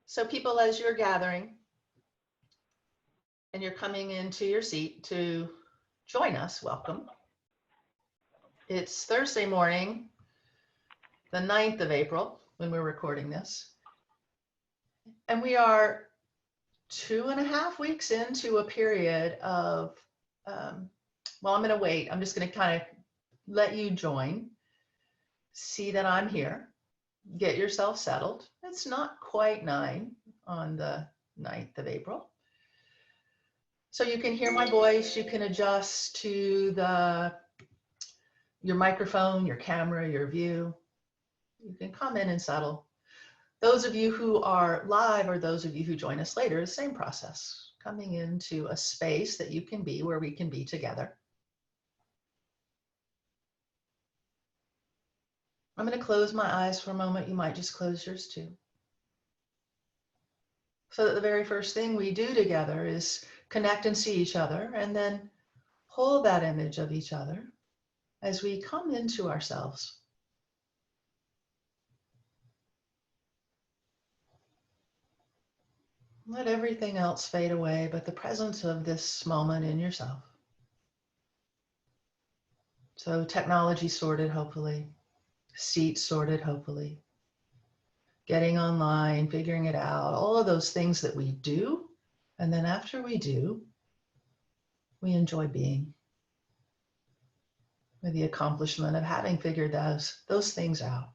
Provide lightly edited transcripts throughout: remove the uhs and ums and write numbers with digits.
So people, as you're gathering and you're coming into your seat to join us, welcome. It's Thursday morning, the 9th of April, when we're recording this. And we are 2.5 weeks into a period of, well, I'm going to wait. I'm just going to kind of let you join, see that I'm here, get yourself settled. It's not quite 9 on the 9th of April. So you can hear my voice. You can adjust to your microphone, your camera, your view. You can come in and settle. Those of you who are live or those of you who join us later, the same process, coming into a space that you can be where we can be together. I'm going to close my eyes for a moment. You might just close yours too. So that the very first thing we do together is connect and see each other, and then hold that image of each other as we come into ourselves. Let everything else fade away, but the presence of this moment in yourself. So technology sorted, hopefully. Seats sorted, hopefully. Getting online, figuring it out, all of those things that we do. And then after we do, we enjoy being. With the accomplishment of having figured those things out.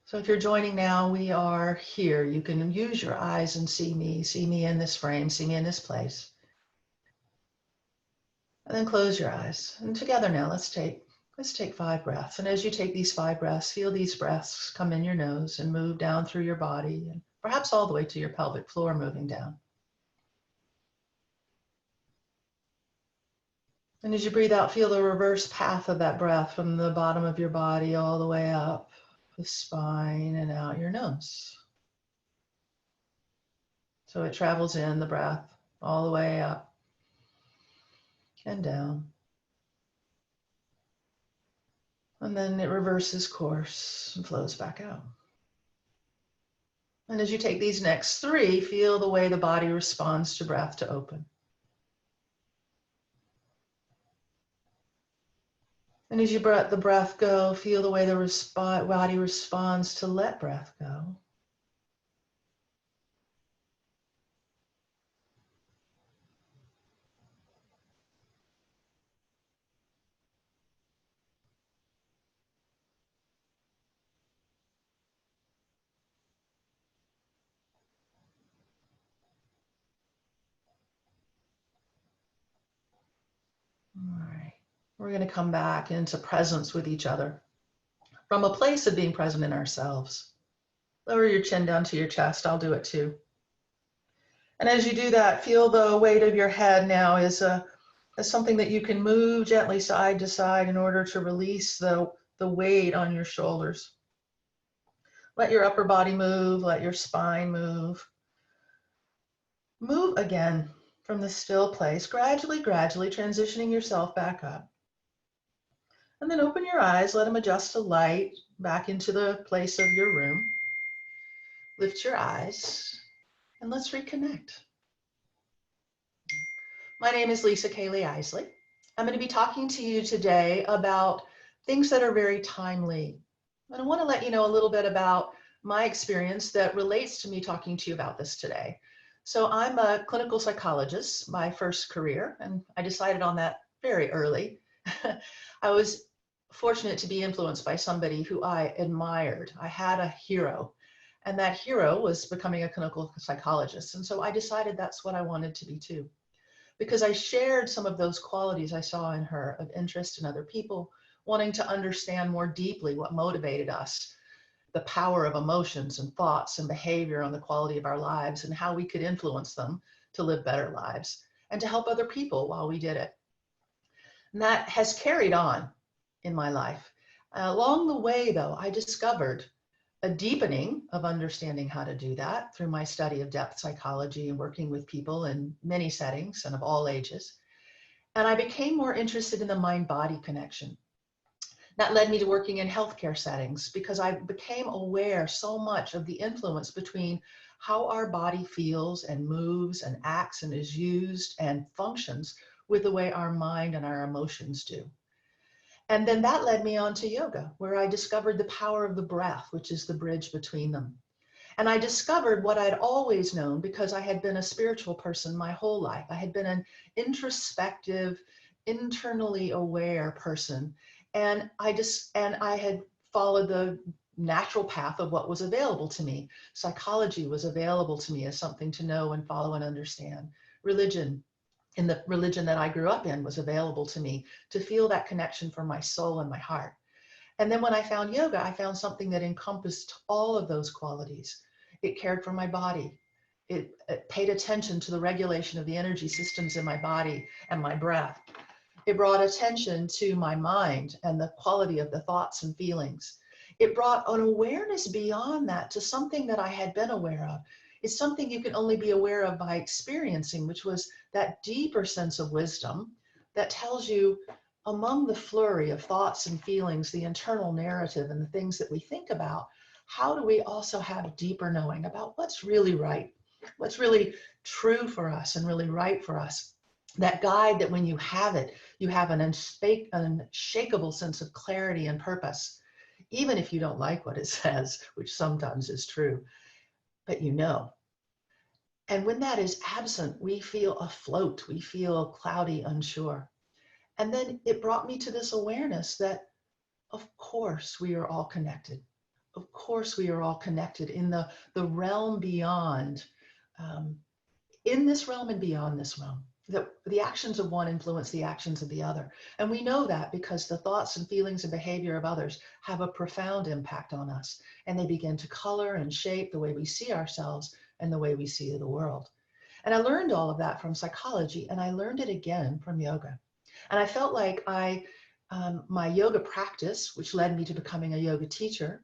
So if you're joining now, we are here. You can use your eyes and see me in this frame, see me in this place. And then close your eyes. And together now, let's take 5 breaths. And as you take these 5 breaths, feel these breaths come in your nose and move down through your body, and perhaps all the way to your pelvic floor, moving down. And as you breathe out, feel the reverse path of that breath from the bottom of your body all the way up the spine and out your nose. So it travels in the breath all the way up and down. And then it reverses course and flows back out. And as you take these next 3, feel the way the body responds to breath to open. And as you let the breath go, feel the way the body responds to let breath go. All right. We're going to come back into presence with each other from a place of being present in ourselves. Lower your chin down to your chest. I'll do it too. And as you do that, feel the weight of your head now as something that you can move gently side to side in order to release the weight on your shoulders. Let your upper body move, let your spine move. Move again from the still place, gradually transitioning yourself back up. And then open your eyes, let them adjust to light back into the place of your room. Lift your eyes and let's reconnect. My name is Lisa Kaley-Isley. I'm going to be talking to you today about things that are very timely. And I want to let you know a little bit about my experience that relates to me talking to you about this today. So I'm a clinical psychologist, my first career, and I decided on that very early. I was fortunate to be influenced by somebody who I admired. I had a hero, and that hero was becoming a clinical psychologist. And so I decided that's what I wanted to be too, because I shared some of those qualities I saw in her of interest in other people, wanting to understand more deeply what motivated us, the power of emotions and thoughts and behavior on the quality of our lives and how we could influence them to live better lives and to help other people while we did it. And that has carried on in my life. Along the way, though, I discovered a deepening of understanding how to do that through my study of depth psychology and working with people in many settings and of all ages. And I became more interested in the mind-body connection. That led me to working in healthcare settings because I became aware so much of the influence between how our body feels and moves and acts and is used and functions with the way our mind and our emotions do. And then that led me on to yoga, where I discovered the power of the breath, which is the bridge between them. And I discovered what I'd always known because I had been a spiritual person my whole life. I had been an introspective, internally aware person. And I had followed the natural path of what was available to me. Psychology was available to me as something to know and follow and understand. Religion, in the religion that I grew up in, was available to me to feel that connection for my soul and my heart. And then when I found yoga, I found something that encompassed all of those qualities. It cared for my body. It paid attention to the regulation of the energy systems in my body and my breath. It brought attention to my mind and the quality of the thoughts and feelings. It brought an awareness beyond that to something that I had been aware of. It's something you can only be aware of by experiencing, which was that deeper sense of wisdom that tells you, among the flurry of thoughts and feelings, the internal narrative and the things that we think about, how do we also have deeper knowing about what's really right, what's really true for us and really right for us? That guide that when you have it, you have an unshakable sense of clarity and purpose, even if you don't like what it says, which sometimes is true, but you know. And when that is absent, we feel afloat, we feel cloudy, unsure. And then it brought me to this awareness that, of course, we are all connected. Of course, we are all connected in the realm beyond, in this realm and beyond this realm. The actions of one influence the actions of the other. And we know that because the thoughts and feelings and behavior of others have a profound impact on us. And they begin to color and shape the way we see ourselves and the way we see the world. And I learned all of that from psychology, and I learned it again from yoga. And I felt like my yoga practice, which led me to becoming a yoga teacher,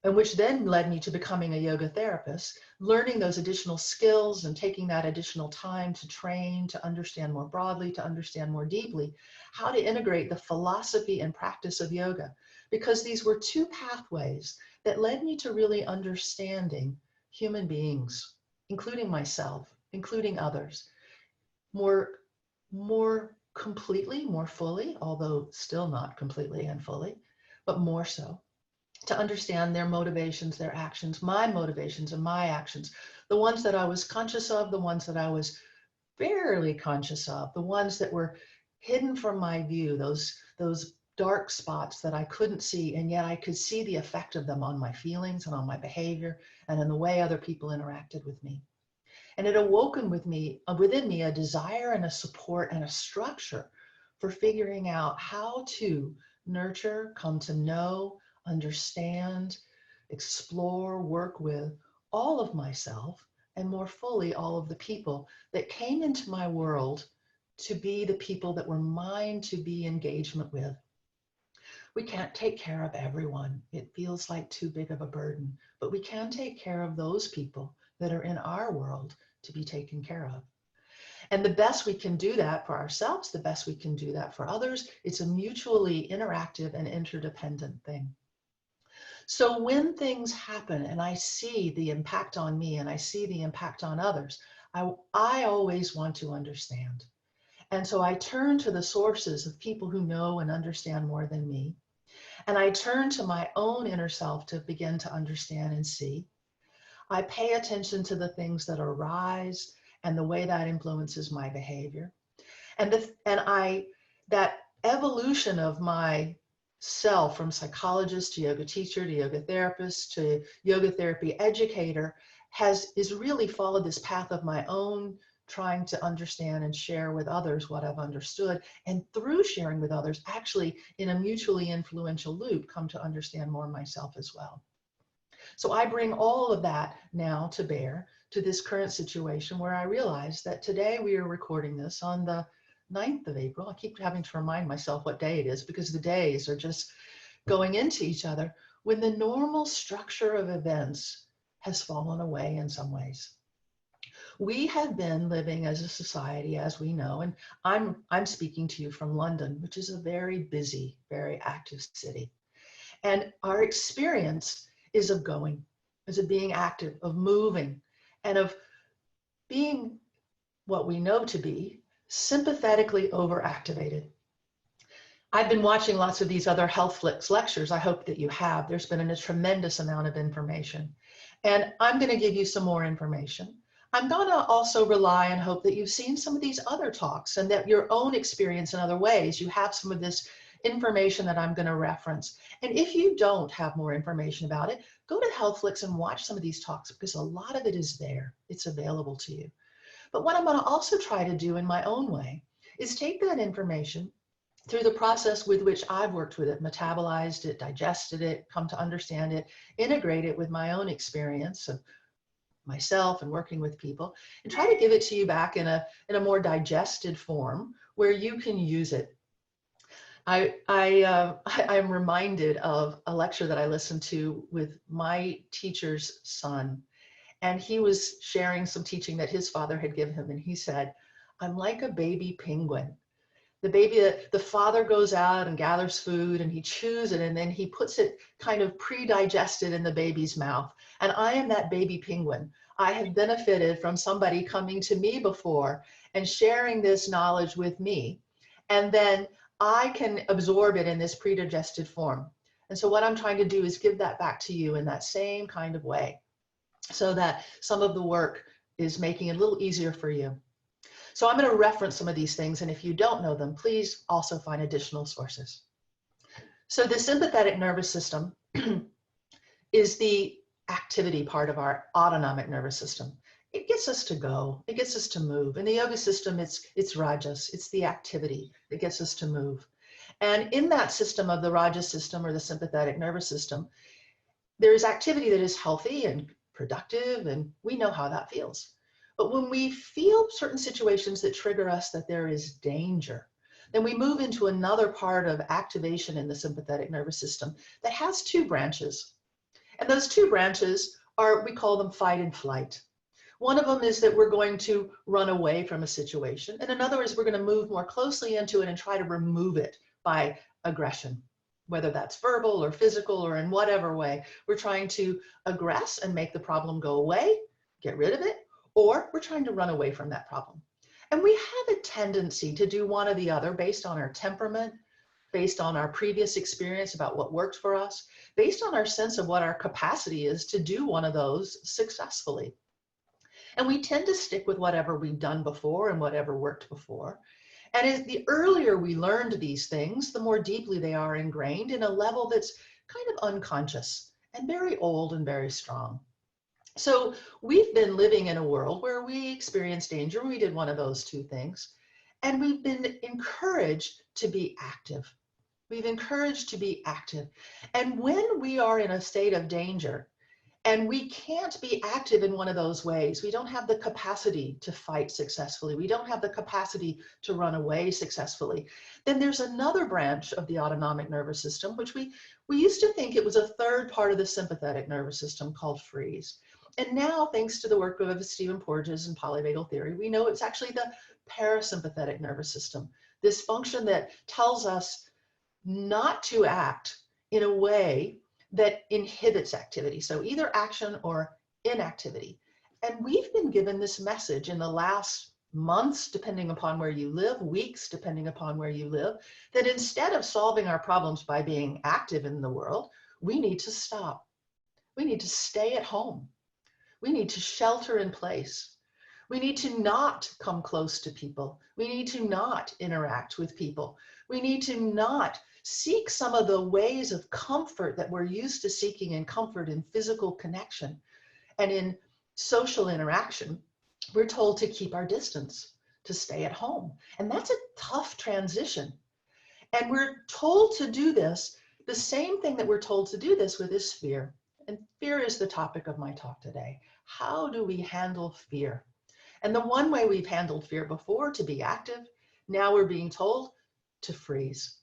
and which then led me to becoming a yoga therapist, learning those additional skills and taking that additional time to train, to understand more broadly, to understand more deeply, how to integrate the philosophy and practice of yoga. Because these were two pathways that led me to really understanding human beings, including myself, including others, more completely, more fully, although still not completely and fully, but more so, to understand their motivations, their actions, my motivations and my actions, the ones that I was conscious of, the ones that I was barely conscious of, the ones that were hidden from my view, those dark spots that I couldn't see, and yet I could see the effect of them on my feelings and on my behavior and in the way other people interacted with me. And it awoken within me a desire and a support and a structure for figuring out how to nurture, come to know, understand, explore, work with all of myself, and more fully all of the people that came into my world to be the people that were mine to be engagement with. We can't take care of everyone. It feels like too big of a burden, but we can take care of those people that are in our world to be taken care of. And the best we can do that for ourselves, the best we can do that for others, it's a mutually interactive and interdependent thing. So when things happen and I see the impact on me and I see the impact on others, I always want to understand. And so I turn to the sources of people who know and understand more than me. And I turn to my own inner self to begin to understand and see. I pay attention to the things that arise and the way that influences my behavior. And that evolution of my self from psychologist to yoga teacher to yoga therapist to yoga therapy educator is really followed this path of my own trying to understand and share with others what I've understood, and through sharing with others, actually in a mutually influential loop, come to understand more myself as well. So I bring all of that now to bear to this current situation where I realize that today we are recording this on the 9th of April. I keep having to remind myself what day it is because the days are just going into each other when the normal structure of events has fallen away in some ways. We have been living as a society, as we know, and I'm speaking to you from London, which is a very busy, very active city. And our experience is of going, is of being active, of moving, and of being what we know to be sympathetically overactivated. I've been watching lots of these other Health Flicks lectures. I hope that you have. There's been a tremendous amount of information. And I'm going to give you some more information. I'm going to also rely and hope that you've seen some of these other talks and that your own experience in other ways, you have some of this information that I'm going to reference. And if you don't have more information about it, go to Health Flicks and watch some of these talks because a lot of it is there. It's available to you. But what I'm going to also try to do in my own way is take that information through the process with which I've worked with it, metabolized it, digested it, come to understand it, integrate it with my own experience of myself and working with people, and try to give it to you back in a more digested form where you can use it. I am reminded of a lecture that I listened to with my teacher's son, and he was sharing some teaching that his father had given him, and he said, "I'm like a baby penguin. The father goes out and gathers food and he chews it and then he puts it kind of pre-digested in the baby's mouth. And I am that baby penguin. I have benefited from somebody coming to me before and sharing this knowledge with me. And then I can absorb it in this pre-digested form. And so what I'm trying to do is give that back to you in that same kind of way so that some of the work is making it a little easier for you. So I'm going to reference some of these things, and if you don't know them, please also find additional sources. So the sympathetic nervous system is the activity part of our autonomic nervous system. It gets us to go, it gets us to move. In the yoga system, it's rajas, it's the activity that gets us to move. And in that system of the rajas system or the sympathetic nervous system, there is activity that is healthy and productive, and we know how that feels. But when we feel certain situations that trigger us that there is danger, then we move into another part of activation in the sympathetic nervous system that has two branches. And those two branches are, we call them fight and flight. One of them is that we're going to run away from a situation. And another is we're going to move more closely into it and try to remove it by aggression, whether that's verbal or physical or in whatever way. We're trying to aggress and make the problem go away, get rid of it, or we're trying to run away from that problem. And we have a tendency to do one or the other based on our temperament, based on our previous experience about what worked for us, based on our sense of what our capacity is to do one of those successfully. And we tend to stick with whatever we've done before and whatever worked before. And as the earlier we learned these things, the more deeply they are ingrained in a level that's kind of unconscious and very old and very strong. So we've been living in a world where we experienced danger. We did one of those two things. And we've been encouraged to be active. We've encouraged to be active. And when we are in a state of danger and we can't be active in one of those ways, we don't have the capacity to fight successfully, we don't have the capacity to run away successfully, then there's another branch of the autonomic nervous system, which we used to think it was a third part of the sympathetic nervous system called freeze. And now, thanks to the work of Stephen Porges and polyvagal theory, we know it's actually the parasympathetic nervous system, this function that tells us not to act in a way that inhibits activity. So either action or inactivity. And we've been given this message in the last months, depending upon where you live, weeks, depending upon where you live, that instead of solving our problems by being active in the world, we need to stop. We need to stay at home. We need to shelter in place. We need to not come close to people. We need to not interact with people. We need to not seek some of the ways of comfort that we're used to seeking in comfort in physical connection and in social interaction. We're told to keep our distance, to stay at home. And that's a tough transition. And we're told to do this. The same thing that we're told to do this with is fear. And fear is the topic of my talk today. How do we handle fear? And the one way we've handled fear before, to be active, now we're being told to freeze.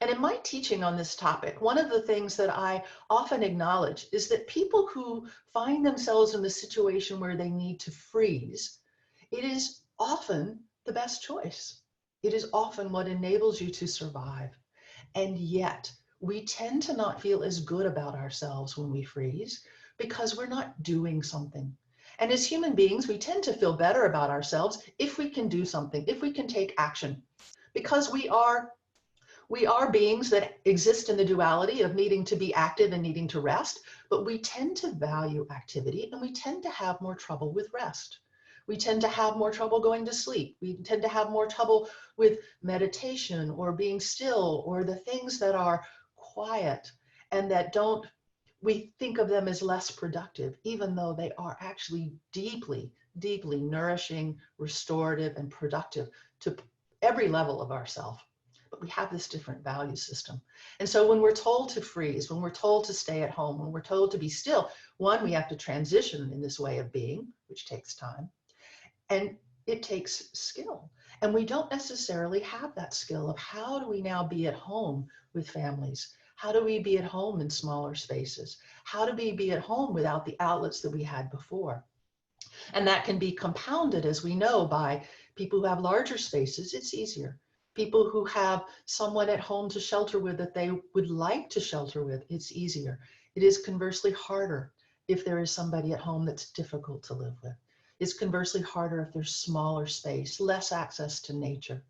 And in my teaching on this topic, one of the things that I often acknowledge is that people who find themselves in the situation where they need to freeze It is often the best choice. It is often what enables you to survive. And yet, we tend to not feel as good about ourselves when we freeze because we're not doing something. And as human beings, we tend to feel better about ourselves if we can do something, if we can take action, because we are beings that exist in the duality of needing to be active and needing to rest, but we tend to value activity and we tend to have more trouble with rest. We tend to have more trouble going to sleep. We tend to have more trouble with meditation or being still or the things that are quiet and that we think of them as less productive, even though they are actually deeply, deeply nourishing, restorative, and productive to every level of ourself. But we have this different value system. And so when we're told to freeze, when we're told to stay at home, when we're told to be still, one, we have to transition in this way of being, which takes time. And it takes skill. And we don't necessarily have that skill of how do we now be at home with families? How do we be at home in smaller spaces? How do we be at home without the outlets that we had before? And that can be compounded, as we know, by people who have larger spaces. It's easier. People who have someone at home to shelter with that they would like to shelter with, it's easier. It is conversely harder if there is somebody at home that's difficult to live with. It's conversely harder if there's smaller space, less access to nature,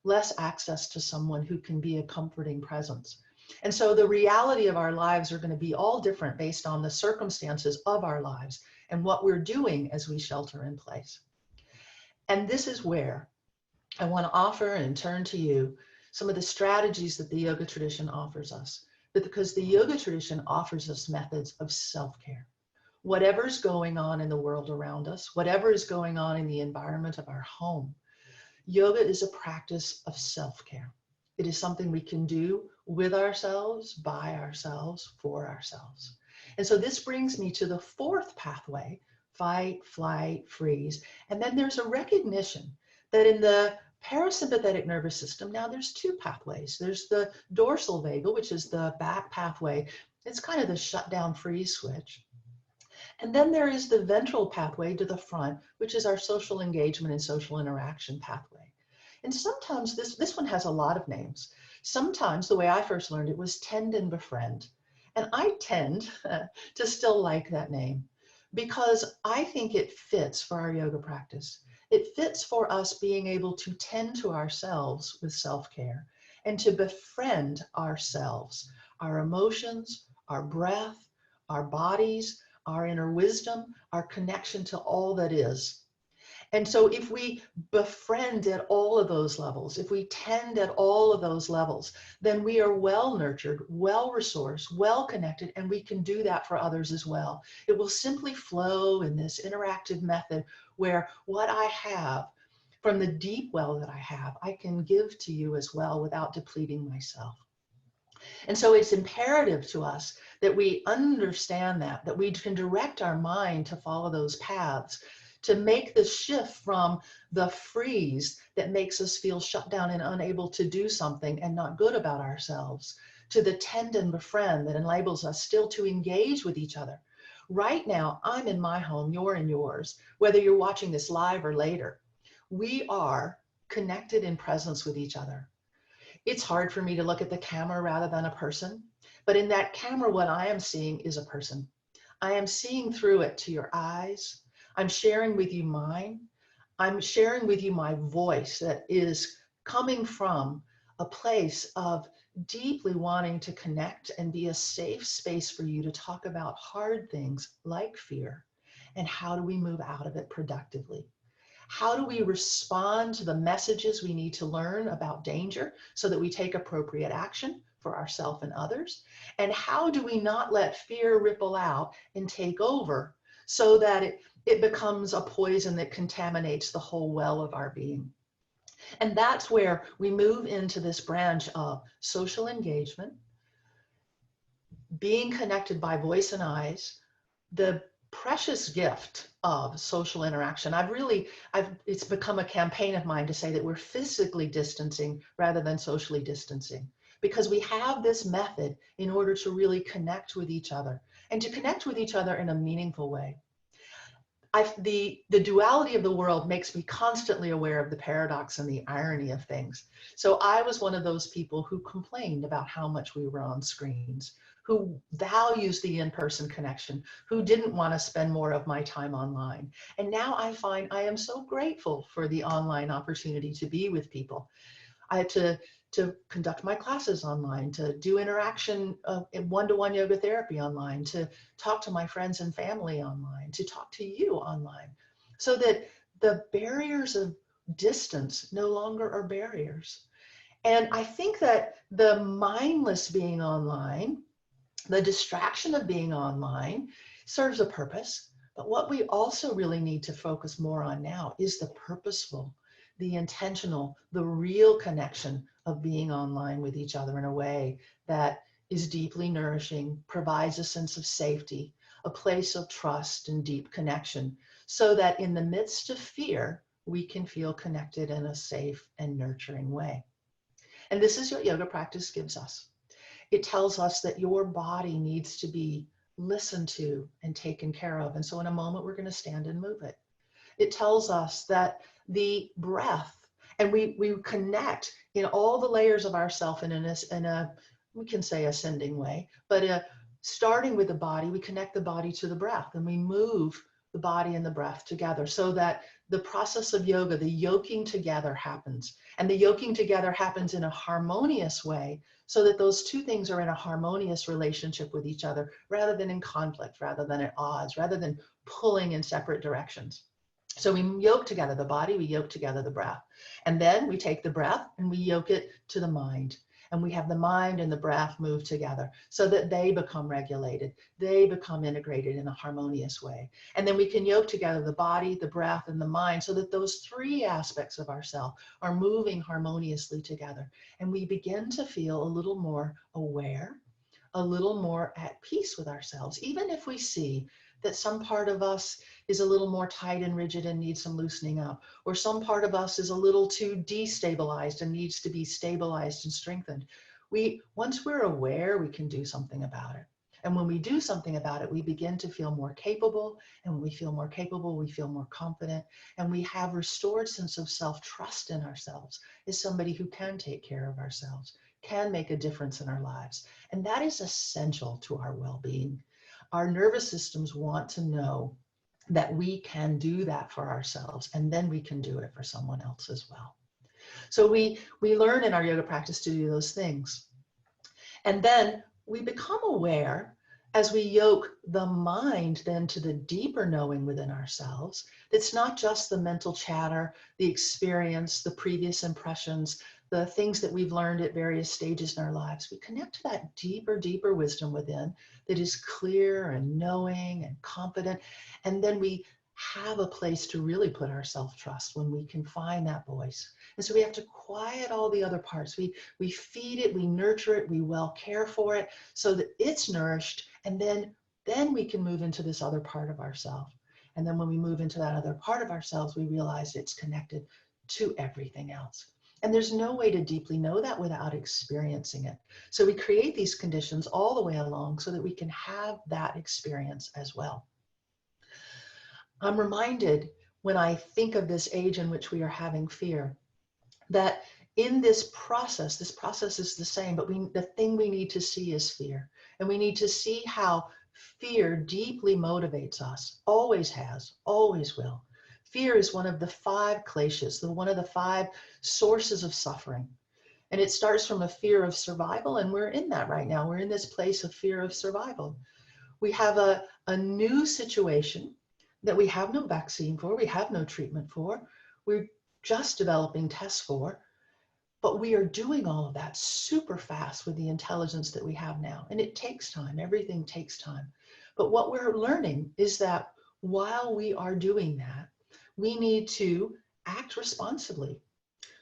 less access to someone who can be a comforting presence. And so the reality of our lives are going to be all different based on the circumstances of our lives and what we're doing as we shelter in place. And this is where I want to offer and turn to you some of the strategies that the yoga tradition offers us, because the yoga tradition offers us methods of self-care. Whatever's going on in the world around us, whatever is going on in the environment of our home, yoga is a practice of self-care. It is something we can do with ourselves, by ourselves, for ourselves. And so this brings me to the fourth pathway, fight, flight, freeze. And then there's a recognition that in the parasympathetic nervous system, now there's two pathways. There's the dorsal vagal, which is the back pathway. It's kind of the shutdown freeze switch. And then there is the ventral pathway to the front, which is our social engagement and social interaction pathway. And sometimes this one has a lot of names. Sometimes the way I first learned it was tend and befriend. And I tend to still like that name because I think it fits for our yoga practice. It fits for us being able to tend to ourselves with self-care and to befriend ourselves, our emotions, our breath, our bodies, our inner wisdom, our connection to all that is. And so if we befriend at all of those levels, if we tend at all of those levels, then we are well nurtured, well resourced, well connected, and we can do that for others as well. It will simply flow in this interactive method where what I have from the deep well that I have, I can give to you as well without depleting myself. And so it's imperative to us that we understand that we can direct our mind to follow those paths, to make the shift from the freeze that makes us feel shut down and unable to do something and not good about ourselves, to the tend and befriend that enables us still to engage with each other. Right now, I'm in my home, you're in yours, whether you're watching this live or later. We are connected in presence with each other. It's hard for me to look at the camera rather than a person, but in that camera, what I am seeing is a person. I am seeing through it to your eyes. I'm sharing with you mine. I'm sharing with you my voice that is coming from a place of deeply wanting to connect and be a safe space for you to talk about hard things like fear and how do we move out of it productively. How do we respond to the messages we need to learn about danger so that we take appropriate action for ourselves and others? And how do we not let fear ripple out and take over so that it becomes a poison that contaminates the whole well of our being? And that's where we move into this branch of social engagement, being connected by voice and eyes, the precious gift of social interaction. It's become a campaign of mine to say that we're physically distancing rather than socially distancing, because we have this method in order to really connect with each other and to connect with each other in a meaningful way. the duality of the world makes me constantly aware of the paradox and the irony of things. So I was one of those people who complained about how much we were on screens, who values the in-person connection, who didn't want to spend more of my time online. And now I find I am so grateful for the online opportunity to be with people. I had to conduct my classes online, to do interaction in one-to-one yoga therapy online, to talk to my friends and family online, to talk to you online, so that the barriers of distance no longer are barriers. And I think that the mindless being online, the distraction of being online serves a purpose. But what we also really need to focus more on now is the purposeful, the intentional, the real connection of being online with each other in a way that is deeply nourishing, provides a sense of safety, a place of trust and deep connection, so that in the midst of fear, we can feel connected in a safe and nurturing way. And this is what yoga practice gives us. It tells us that your body needs to be listened to and taken care of. And so in a moment, we're going to stand and move it. It tells us that the breath, and we connect in all the layers of ourself in a we can say ascending way, but starting with the body, we connect the body to the breath, and we move the body and the breath together, so that the process of yoga, the yoking together happens. And the yoking together happens in a harmonious way, so that those two things are in a harmonious relationship with each other, rather than in conflict, rather than at odds, rather than pulling in separate directions. So we yoke together the body, we yoke together the breath. And then we take the breath and we yoke it to the mind. And we have the mind and the breath move together so that they become regulated. They become integrated in a harmonious way. And then we can yoke together the body, the breath, and the mind, so that those three aspects of ourselves are moving harmoniously together. And we begin to feel a little more aware, a little more at peace with ourselves, even if we see that some part of us is a little more tight and rigid and needs some loosening up, or some part of us is a little too destabilized and needs to be stabilized and strengthened. Once we're aware, we can do something about it. And when we do something about it, we begin to feel more capable, and when we feel more capable, we feel more confident, and we have restored sense of self-trust in ourselves as somebody who can take care of ourselves, can make a difference in our lives. And that is essential to our well-being. Our nervous systems want to know that we can do that for ourselves, and then we can do it for someone else as well. So we learn in our yoga practice to do those things. And then we become aware as we yoke the mind then to the deeper knowing within ourselves. It's not just the mental chatter, the experience, the previous impressions, the things that we've learned at various stages in our lives. We connect to that deeper, deeper wisdom within that is clear and knowing and confident. And then we have a place to really put our self-trust when we can find that voice. And so we have to quiet all the other parts. We feed it, we nurture it, we well care for it so that it's nourished. And then we can move into this other part of ourselves. And then when we move into that other part of ourselves, we realize it's connected to everything else. And there's no way to deeply know that without experiencing it. So we create these conditions all the way along so that we can have that experience as well. I'm reminded when I think of this age in which we are having fear, that in this process is the same, but the thing we need to see is fear. And we need to see how fear deeply motivates us, always has, always will. Fear is one of the 5 kleshas, one of the 5 sources of suffering. And it starts from a fear of survival, and we're in that right now. We're in this place of fear of survival. We have a new situation that we have no vaccine for, we have no treatment for, we're just developing tests for, but we are doing all of that super fast with the intelligence that we have now. And it takes time, everything takes time. But what we're learning is that while we are doing that, we need to act responsibly.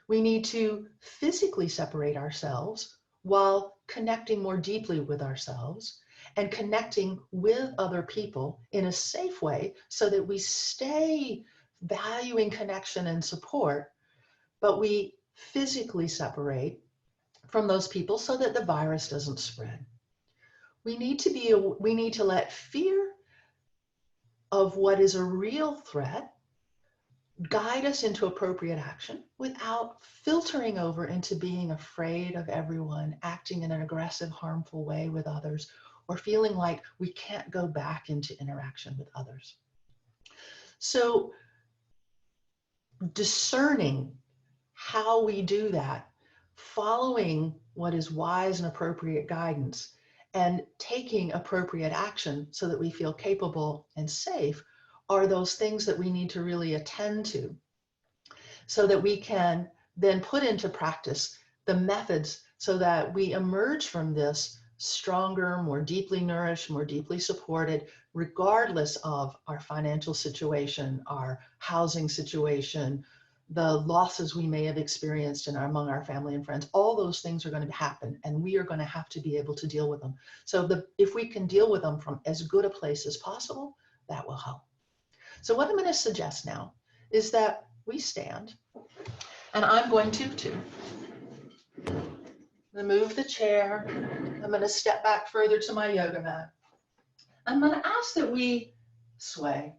We need to physically separate ourselves while connecting more deeply with ourselves and connecting with other people in a safe way so that we stay valuing connection and support, but we physically separate from those people so that the virus doesn't spread. We need to let fear of what is a real threat, guide us into appropriate action without filtering over into being afraid of everyone, acting in an aggressive, harmful way with others, or feeling like we can't go back into interaction with others. So discerning how we do that, following what is wise and appropriate guidance, and taking appropriate action so that we feel capable and safe are those things that we need to really attend to, so that we can then put into practice the methods so that we emerge from this stronger, more deeply nourished, more deeply supported, regardless of our financial situation, our housing situation, the losses we may have experienced among our family and friends. All those things are going to happen, and we are going to have to be able to deal with them. So if we can deal with them from as good a place as possible, that will help. So what I'm going to suggest now is that we stand, and I'm going to move the chair. I'm going to step back further to my yoga mat. I'm going to ask that we sway.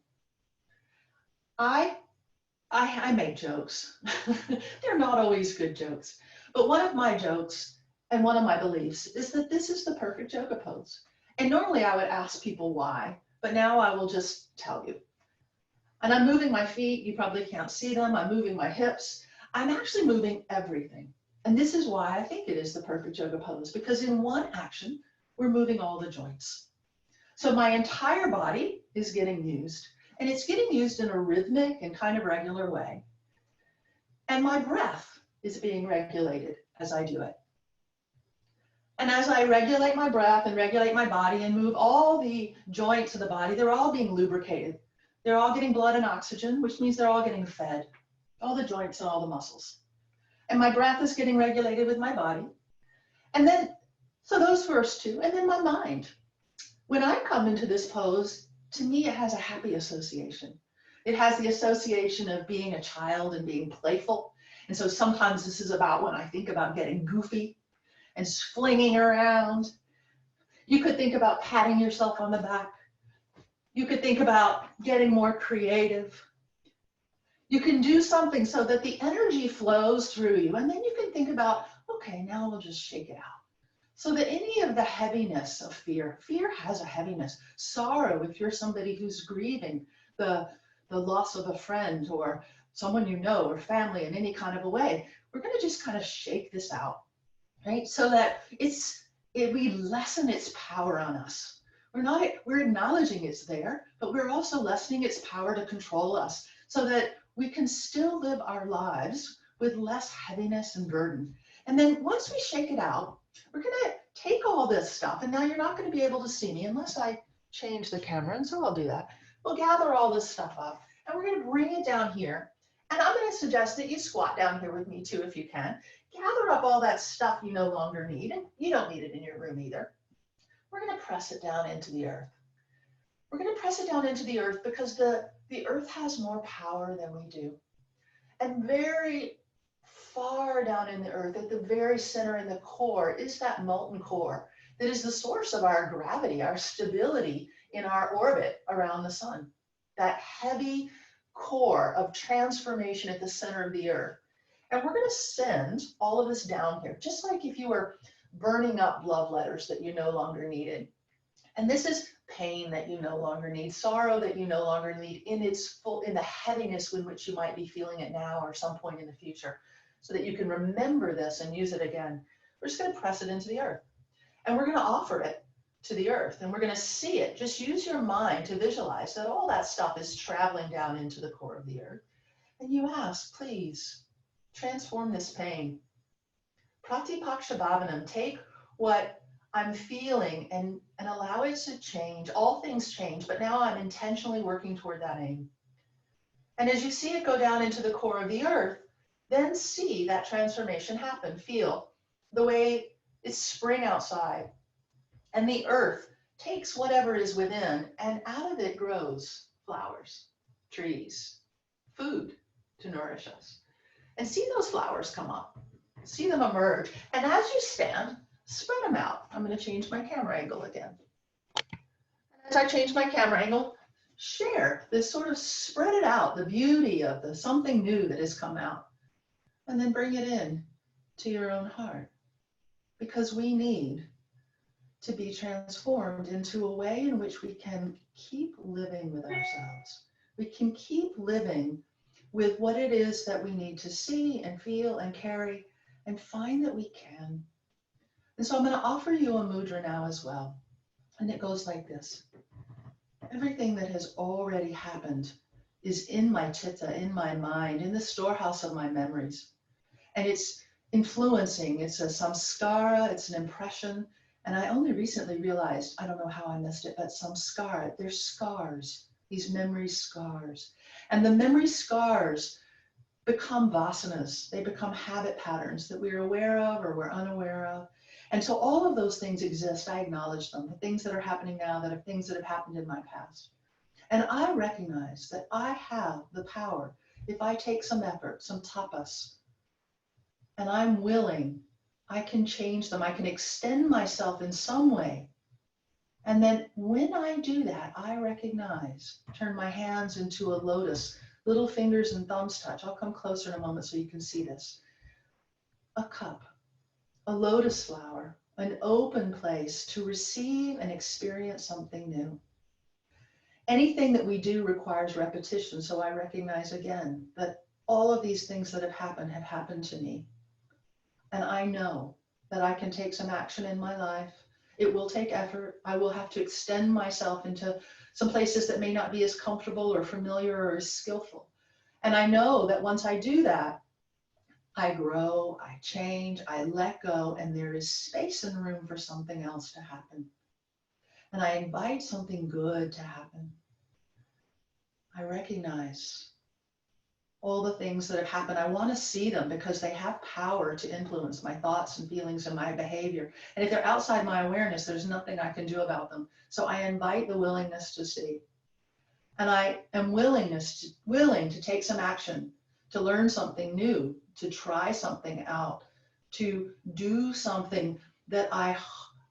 I make jokes. They're not always good jokes. But one of my jokes and one of my beliefs is that this is the perfect yoga pose. And normally I would ask people why, but now I will just tell you. And I'm moving my feet. You probably can't see them. I'm moving my hips. I'm actually moving everything. And this is why I think it is the perfect yoga pose, because in one action, we're moving all the joints. So my entire body is getting used, and it's getting used in a rhythmic and kind of regular way. And my breath is being regulated as I do it. And as I regulate my breath and regulate my body and move all the joints of the body, they're all being lubricated. They're all getting blood and oxygen, which means they're all getting fed, all the joints and all the muscles. And my breath is getting regulated with my body. And then, so those first two, and then my mind. When I come into this pose, to me, it has a happy association. It has the association of being a child and being playful. And so sometimes this is about when I think about getting goofy and flinging around. You could think about patting yourself on the back. You could think about getting more creative. You can do something so that the energy flows through you. And then you can think about, okay, now we'll just shake it out. So that any of the heaviness of fear has a heaviness. Sorrow, if you're somebody who's grieving the loss of a friend or someone you know or family in any kind of a way, we're going to just kind of shake this out, right? So that we lessen its power on us. We're acknowledging it's there, but we're also lessening its power to control us so that we can still live our lives with less heaviness and burden. And then once we shake it out, we're going to take all this stuff, and now you're not going to be able to see me unless I change the camera, and so I'll do that. We'll gather all this stuff up, and we're going to bring it down here. And I'm going to suggest that you squat down here with me too, if you can. Gather up all that stuff you no longer need, and you don't need it in your room either. We're going to press it down into the earth. We're going to press it down into the earth because the earth has more power than we do. And very far down in the earth, at the very center in the core, is that molten core that is the source of our gravity, our stability in our orbit around the sun. That heavy core of transformation at the center of the earth. And we're going to send all of this down here, just like if you were burning up love letters that you no longer needed. And this is pain that you no longer need, sorrow that you no longer need in the heaviness in which you might be feeling it now or some point in the future, so that you can remember this and use it again. We're just going to press it into the earth, and we're going to offer it to the earth, and we're going to see it. Just use your mind to visualize that all that stuff is traveling down into the core of the earth. And you ask, please transform this pain. Pratipakshabhavanam, take what I'm feeling and allow it to change. All things change, but now I'm intentionally working toward that aim. And as you see it go down into the core of the earth, then see that transformation happen. Feel the way it's spring outside, and the earth takes whatever is within, and out of it grows flowers, trees, food to nourish us. And see those flowers come up. See them emerge. And as you stand, spread them out. I'm going to change my camera angle again. And as I change my camera angle, share this, sort of spread it out, the beauty of the something new that has come out, and then bring it in to your own heart. Because we need to be transformed into a way in which we can keep living with ourselves. We can keep living with what it is that we need to see and feel and carry, and find that we can. And so I'm going to offer you a mudra now as well. And it goes like this. Everything that has already happened is in my chitta, in my mind, in the storehouse of my memories. And it's influencing. It's a samskara, it's an impression. And I only recently realized, I don't know how I missed it, but samskara, they're scars, these memory scars. And the memory scars become vasanas. They become habit patterns that we're aware of or we're unaware of. And so all of those things exist. I acknowledge them, the things that are happening now, that are things that have happened in my past. And I recognize that I have the power, if I take some effort, some tapas, and I'm willing, I can change them. I can extend myself in some way. And then when I do that, I recognize, turn my hands into a lotus, little fingers and thumbs touch. I'll come closer in a moment so you can see this. A cup, a lotus flower, an open place to receive and experience something new. Anything that we do requires repetition. So I recognize again that all of these things that have happened to me. And I know that I can take some action in my life. It will take effort. I will have to extend myself into some places that may not be as comfortable or familiar or as skillful. And I know that once I do that, I grow, I change, I let go, and there is space and room for something else to happen. And I invite something good to happen. I recognize all the things that have happened. I want to see them because they have power to influence my thoughts and feelings and my behavior. And if they're outside my awareness, there's nothing I can do about them. So I invite the willingness to see. And I am willing to take some action, to learn something new, to try something out, to do something that I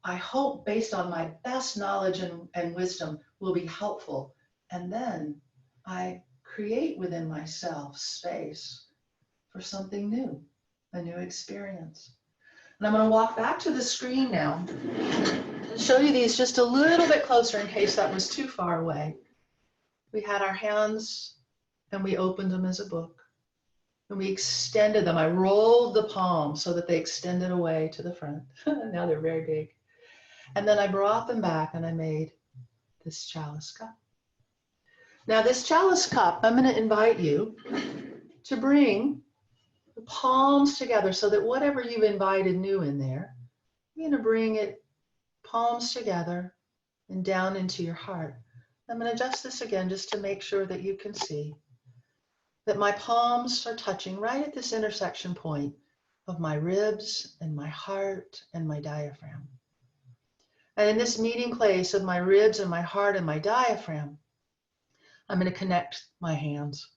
hope, based on my best knowledge and wisdom, will be helpful. And then I create within myself space for something new, a new experience. And I'm going to walk back to the screen now and show you these just a little bit closer in case that was too far away. We had our hands and we opened them as a book and we extended them. I rolled the palms so that they extended away to the front. Now they're very big. And then I brought them back and I made this chalice cup. Now this chalice cup, I'm going to invite you to bring the palms together so that whatever you've invited new in there, you're going to bring it palms together and down into your heart. I'm going to adjust this again just to make sure that you can see that my palms are touching right at this intersection point of my ribs and my heart and my diaphragm. And in this meeting place of my ribs and my heart and my diaphragm, I'm going to connect my hands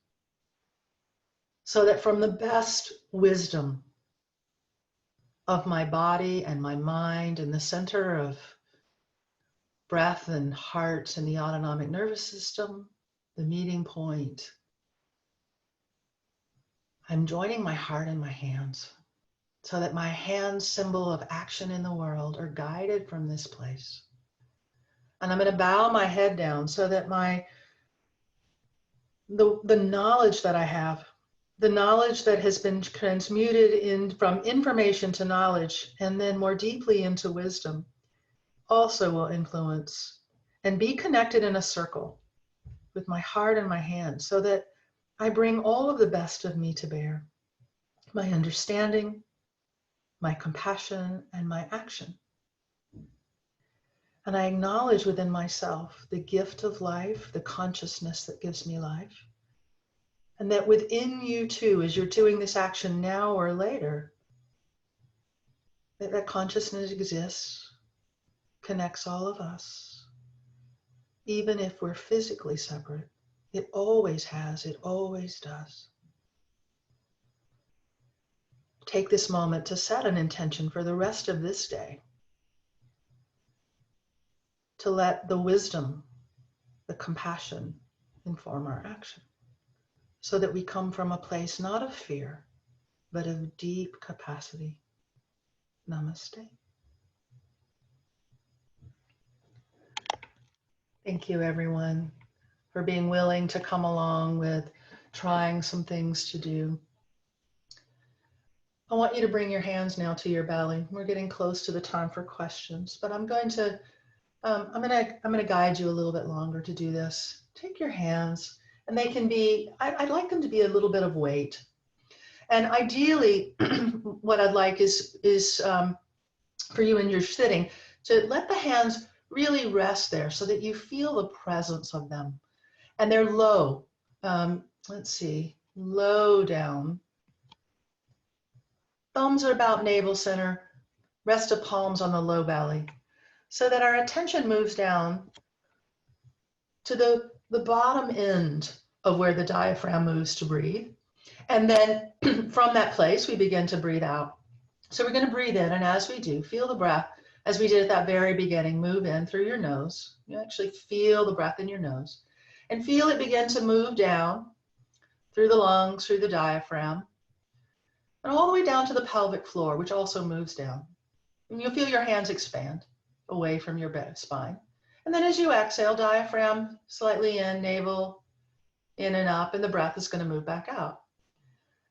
so that from the best wisdom of my body and my mind and the center of breath and heart and the autonomic nervous system, the meeting point, I'm joining my heart and my hands so that my hands, symbol of action in the world, are guided from this place. And I'm going to bow my head down so that the knowledge that I have, the knowledge that has been transmuted from information to knowledge and then more deeply into wisdom, also will influence and be connected in a circle with my heart and my hands so that I bring all of the best of me to bear. My understanding, my compassion, and my action. And I acknowledge within myself the gift of life, the consciousness that gives me life. And that within you too, as you're doing this action now or later, that consciousness exists, connects all of us. Even if we're physically separate, it always has, it always does. Take this moment to set an intention for the rest of this day. To let the wisdom the compassion inform our action, so that we come from a place not of fear, but of deep capacity. Namaste. Thank you, everyone, for being willing to come along with trying some things to do. I want you to bring your hands now to your belly. We're getting close to the time for questions, but I'm going to guide you a little bit longer to do this. Take your hands, and they can be, I'd like them to be a little bit of weight. And ideally, what I'd like is for you when you're sitting, to let the hands really rest there so that you feel the presence of them. And they're low. Let's see, low down. Thumbs are about navel center, rest of palms on the low belly, so that our attention moves down to the bottom end of where the diaphragm moves to breathe. And then from that place, we begin to breathe out. So we're going to breathe in, and as we do, feel the breath, as we did at that very beginning, move in through your nose. You actually feel the breath in your nose, and feel it begin to move down through the lungs, through the diaphragm, and all the way down to the pelvic floor, which also moves down. And you'll feel your hands expand away from your spine. And then as you exhale, diaphragm slightly in, navel in and up, and the breath is going to move back out.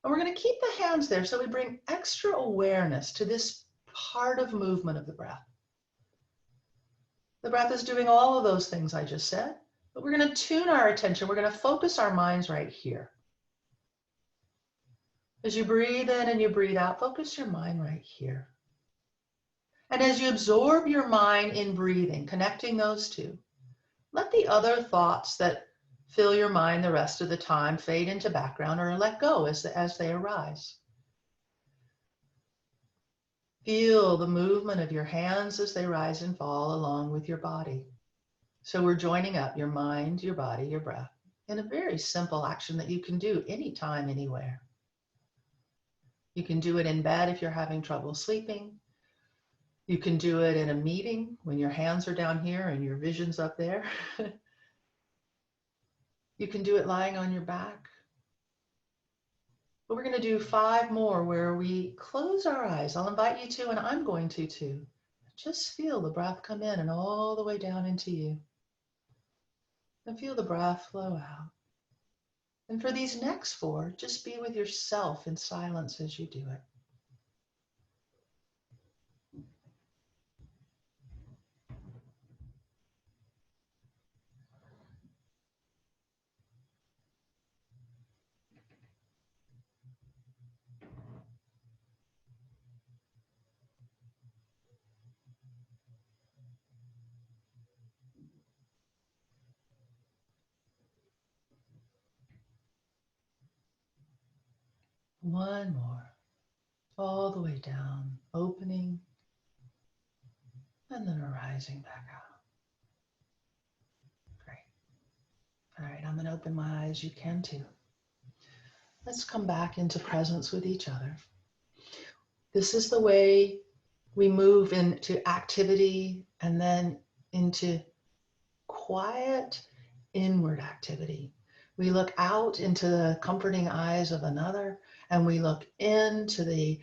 And we're going to keep the hands there so we bring extra awareness to this part of movement of the breath. The breath is doing all of those things I just said, but we're going to tune our attention. We're going to focus our minds right here. As you breathe in and you breathe out, focus your mind right here. And as you absorb your mind in breathing, connecting those two, let the other thoughts that fill your mind the rest of the time fade into background or let go as they arise. Feel the movement of your hands as they rise and fall along with your body. So we're joining up your mind, your body, your breath in a very simple action that you can do anytime, anywhere. You can do it in bed if you're having trouble sleeping. You can do it in a meeting when your hands are down here and your vision's up there. You can do it lying on your back. But we're going to do 5 more where we close our eyes. I'll invite you to, and I'm going to too. Just feel the breath come in and all the way down into you. And feel the breath flow out. And for these next 4, just be with yourself in silence as you do it. One more, all the way down, opening, and then arising back out. Great. All right, I'm going to open my eyes. You can too. Let's come back into presence with each other. This is the way we move into activity and then into quiet inward activity. We look out into the comforting eyes of another, and we look into the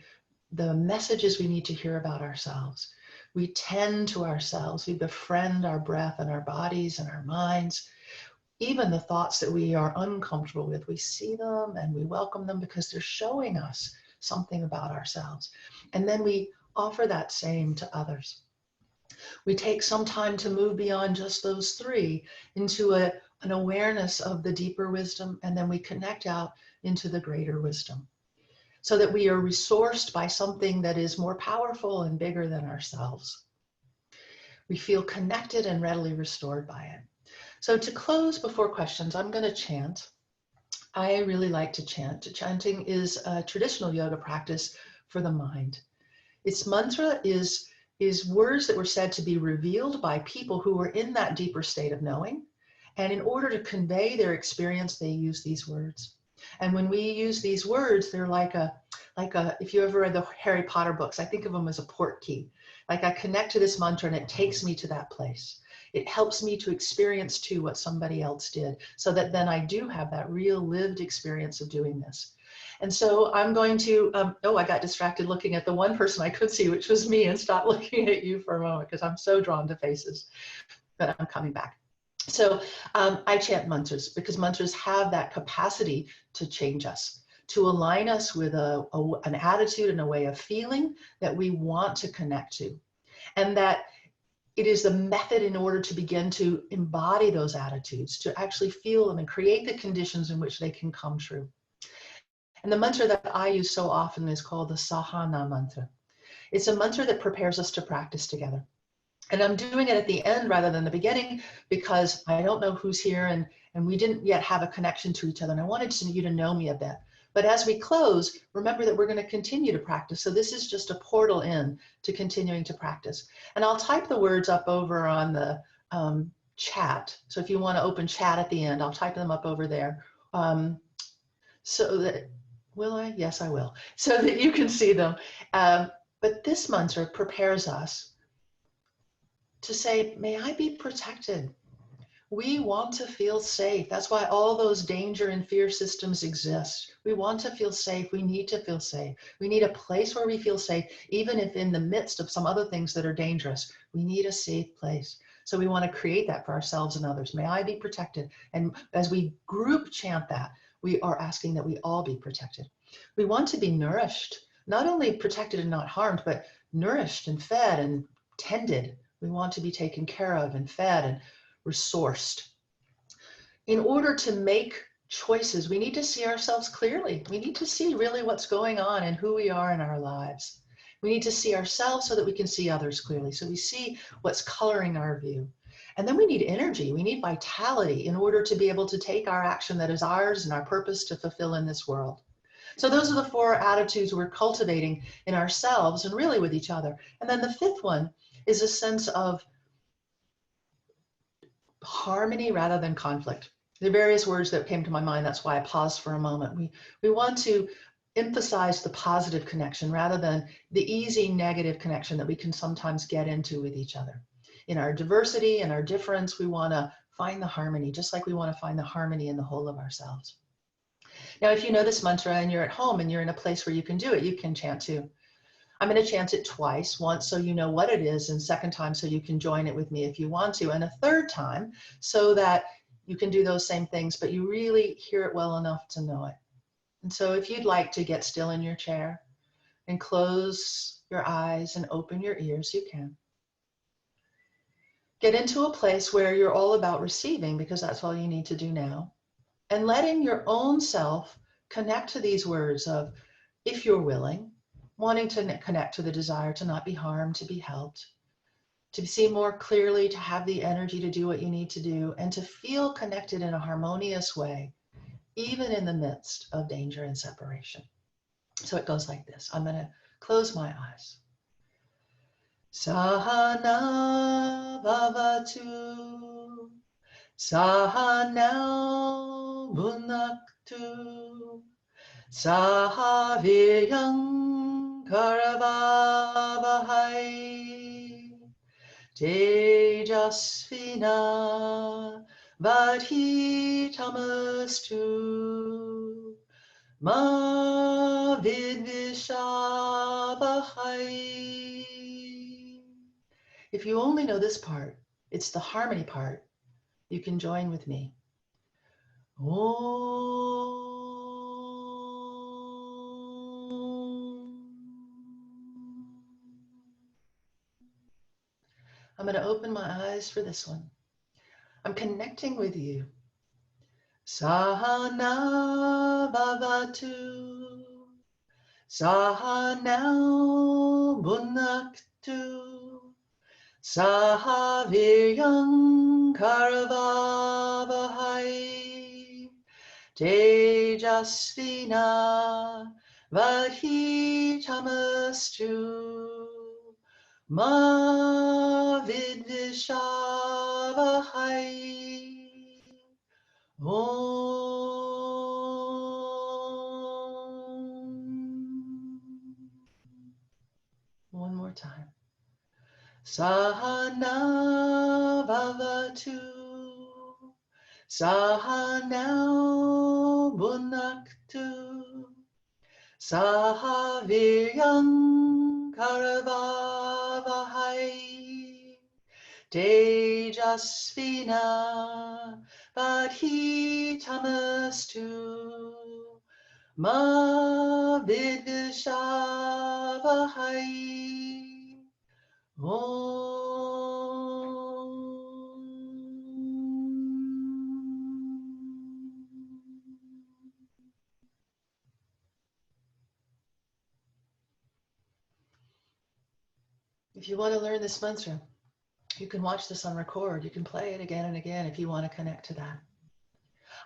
messages we need to hear about ourselves. We tend to ourselves. We befriend our breath and our bodies and our minds. Even the thoughts that we are uncomfortable with, we see them and we welcome them because they're showing us something about ourselves. And then we offer that same to others. We take some time to move beyond just those 3 into an awareness of the deeper wisdom, and then we connect out into the greater wisdom so that we are resourced by something that is more powerful and bigger than ourselves. We feel connected and readily restored by it. So to close before questions, I'm going to chant. I really like to chant. Chanting is a traditional yoga practice for the mind. Its mantra is words that were said to be revealed by people who were in that deeper state of knowing. And in order to convey their experience, they use these words. And when we use these words, they're like a, if you ever read the Harry Potter books, I think of them as a port key. Like I connect to this mantra and it takes me to that place. it helps me to experience too what somebody else did, so that then I do have that real lived experience of doing this. And so I'm going to, oh, I got distracted looking at the one person I could see, which was me, and stop looking at you for a moment because I'm so drawn to faces, but I'm coming back. So I chant mantras because mantras have that capacity to change us, to align us with an attitude and a way of feeling that we want to connect to. And that it is the method in order to begin to embody those attitudes, to actually feel them and create the conditions in which they can come true. And the mantra that I use so often is called the Sahana mantra. It's a mantra that prepares us to practice together. And I'm doing it at the end rather than the beginning because I don't know who's here and we didn't yet have a connection to each other. And I wanted you to know me a bit. But as we close, remember that we're going to continue to practice. So this is just a portal in to continuing to practice. And I'll type the words up over on the chat. So if you want to open chat at the end, I'll type them up over there. So that, will I? Yes, I will. So that you can see them. But this mantra prepares us to say, may I be protected. We want to feel safe. That's why all those danger and fear systems exist. We want to feel safe. We need to feel safe. We need a place where we feel safe, even if in the midst of some other things that are dangerous. We need a safe place. So we want to create that for ourselves and others. May I be protected. And as we group chant that, we are asking that we all be protected. We want to be nourished, not only protected and not harmed, but nourished and fed and tended. We want to be taken care of and fed and resourced. In order to make choices, we need to see ourselves clearly. We need to see really what's going on and who we are in our lives. We need to see ourselves so that we can see others clearly. So we see what's coloring our view. And then we need energy. We need vitality in order to be able to take our action that is ours and our purpose to fulfill in this world. So those are the 4 attitudes we're cultivating in ourselves and really with each other. And then the 5th one is a sense of harmony rather than conflict. There are various words that came to my mind. That's why I paused for a moment. We want to emphasize the positive connection rather than the easy negative connection that we can sometimes get into with each other. In our diversity and our difference, we want to find the harmony, just like we want to find the harmony in the whole of ourselves. Now, if you know this mantra and you're at home and you're in a place where you can do it, you can chant too. I'm going to chant it twice, once so you know what it is, and second time so you can join it with me if you want to, and a third time so that you can do those same things, but you really hear it well enough to know it. And so if you'd like to get still in your chair and close your eyes and open your ears, you can. Get into a place where you're all about receiving, because that's all you need to do now, and letting your own self connect to these words of, if you're willing, wanting to connect to the desire to not be harmed, to be helped, to see more clearly, to have the energy to do what you need to do, and to feel connected in a harmonious way, even in the midst of danger and separation. So it goes like this. I'm going to close my eyes. Sahana bhavatu, sahana bhunaktu, sahaviryam karavavahai, tejasvina vadhitamastu, ma vidvishabhai. If you only know this part, it's the harmony part, you can join with me. I'm going to open my eyes for this one. I'm connecting with you. Sahana bhavatu, sahana bhunaktu, sahaviryam karavavahai, tejasvina vadhitamastu, ma vidvishavahai. One more time. Sahana bhavatu, bhavatu sahanau bhunaktu saha viryam karavavahai tejasvina vadhitamastu ma vidvishavahai. If you want to learn this mantra, you can watch this on record. You can play it again and again if you want to connect to that.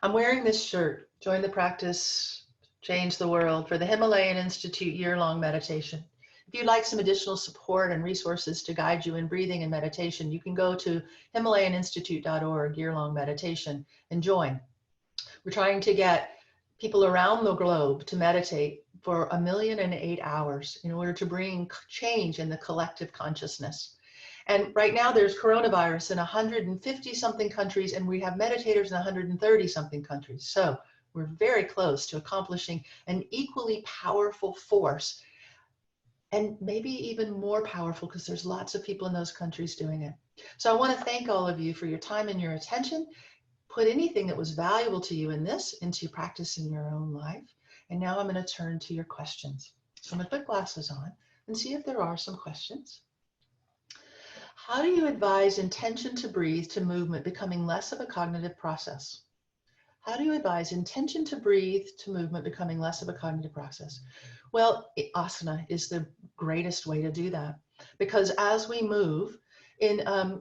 I'm wearing this shirt, Join the Practice, Change the World, for the Himalayan Institute year-long meditation. If you'd like some additional support and resources to guide you in breathing and meditation, you can go to himalayaninstitute.org, year-long meditation, and join. We're trying to get people around the globe to meditate for 1,000,008 hours in order to bring change in the collective consciousness. And right now there's coronavirus in 150 something countries, and we have meditators in 130 something countries. So we're very close to accomplishing an equally powerful force, and maybe even more powerful because there's lots of people in those countries doing it. So I want to thank all of you for your time and your attention. Put anything that was valuable to you in this into practice in your own life. And now I'm going to turn to your questions. So I'm going to put glasses on and see if there are some questions. How do you advise intention to breathe to movement becoming less of a cognitive process? How do you advise intention to breathe to movement becoming less of a cognitive process? Well, asana is the greatest way to do that, because as we move in a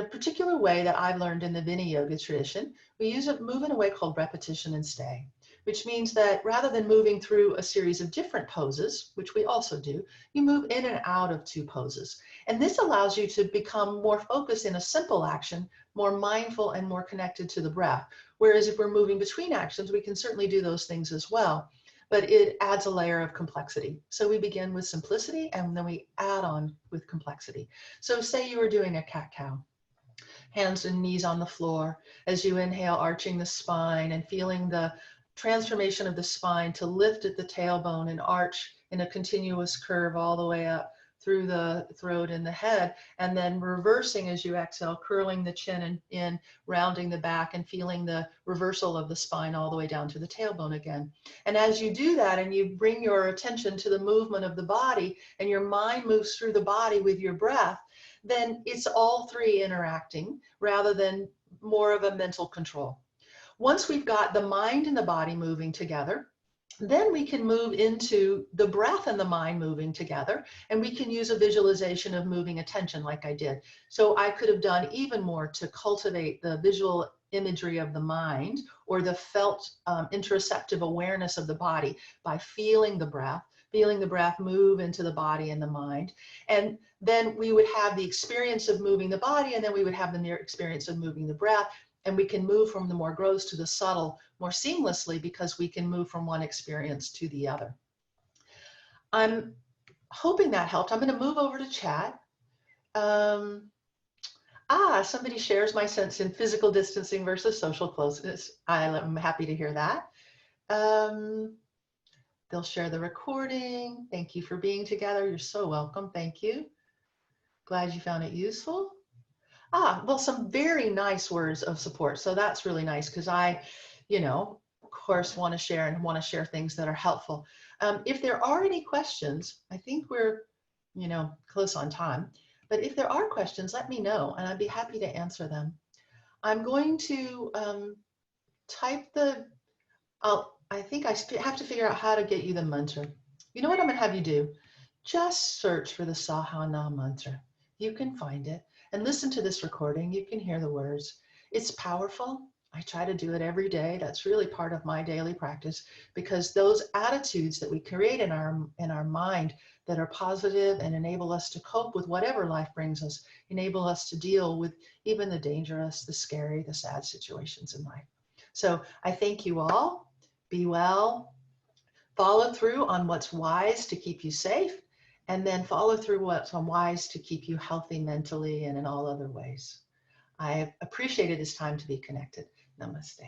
particular way that I've learned in the Vinaya yoga tradition, we move in a way called repetition and stay, which means that rather than moving through a series of different poses, which we also do, you move in and out of 2 poses. And this allows you to become more focused in a simple action, more mindful and more connected to the breath. Whereas if we're moving between actions, we can certainly do those things as well, but it adds a layer of complexity. So we begin with simplicity and then we add on with complexity. So say you were doing a cat-cow. Hands and knees on the floor. As you inhale, arching the spine and feeling the transformation of the spine to lift at the tailbone and arch in a continuous curve all the way up through the throat and the head, and then reversing as you exhale, curling the chin in, rounding the back and feeling the reversal of the spine all the way down to the tailbone again. And as you do that and you bring your attention to the movement of the body and your mind moves through the body with your breath, then it's all 3 interacting rather than more of a mental control. Once we've got the mind and the body moving together, then we can move into the breath and the mind moving together, and we can use a visualization of moving attention like I did. So I could have done even more to cultivate the visual imagery of the mind or the felt interoceptive awareness of the body by feeling the breath move into the body and the mind. And then we would have the experience of moving the body, and then we would have the near experience of moving the breath. And we can move from the more gross to the subtle more seamlessly because we can move from one experience to the other. I'm hoping that helped. I'm going to move over to chat. Somebody shares my sense in physical distancing versus social closeness. I'm happy to hear that. They'll share the recording. Thank you for being together. You're so welcome. Thank you. Glad you found it useful. Well, some very nice words of support. So that's really nice because I, of course, want to share things that are helpful. If there are any questions, I think we're, close on time. But if there are questions, let me know and I'd be happy to answer them. I'm going to type I think I have to figure out how to get you the mantra. You know what I'm going to have you do? Just search for the Sahana mantra. You can find it. And listen to this recording. You can hear the words. It's powerful. I try to do it every day. That's really part of my daily practice, because those attitudes that we create in our mind that are positive and enable us to cope with whatever life brings us, enable us to deal with even the dangerous, the scary, the sad situations in life. So I thank you all. Be well. Follow through on what's wise to keep you safe, and then follow through what's wise to keep you healthy mentally and in all other ways. I have appreciated this time to be connected. Namaste.